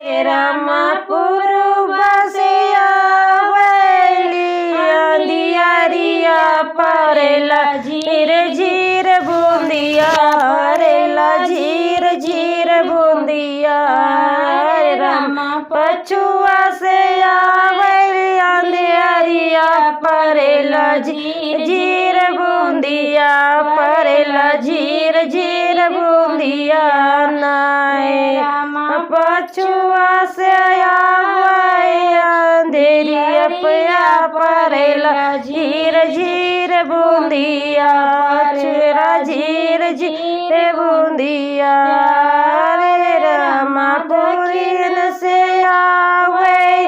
रमा पूर्व से आवैली अंधियारिया परेला झीर झीर बूंदिया परेला झीर झीर बूंदिया रमा पछुआ से आवैली अंधियारिया परेला झीर झीर बूंदिया परेला झीर झीर बूंदिया नाय पछुआ से अंधेरिया पया परेला झीर झीर बूंदिया पछुआ झीर झीर बूंदिया रे रमा पूरीन से आवे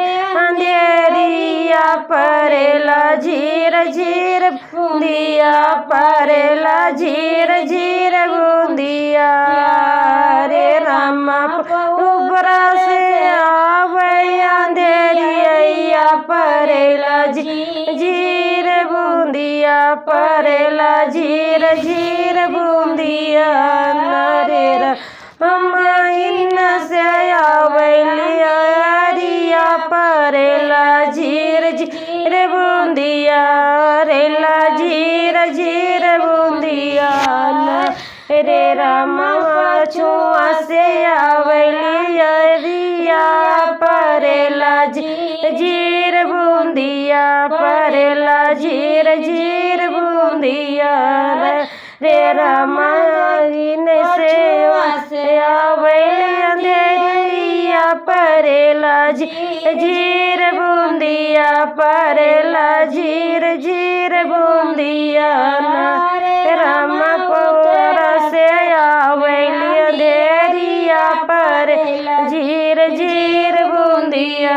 अंधेरिया परेला झीर झीर बूंदिया परेला झीर झीर बूंदिया रे रमा ऊपरा से आवे अंधेरिया परेला झीर बूंदिया परेला झीर झीर बूंदिया रे रमा इन से आवेली अरिया परेला झीर झीर बूंदिया रेला झीर झीर बूंदिया रे रमा पछुआ से आवैली अरिया परेला झीर बूंदिया परेला झीर झीर बूंदिया रे रमा इन से आवैली अंधेरिया परेला झीर बूंदिया परेला झीर झीर बूंदिया रमा पूरा से आवैली अंधेरिया परेला झीर झीर बूंदिया।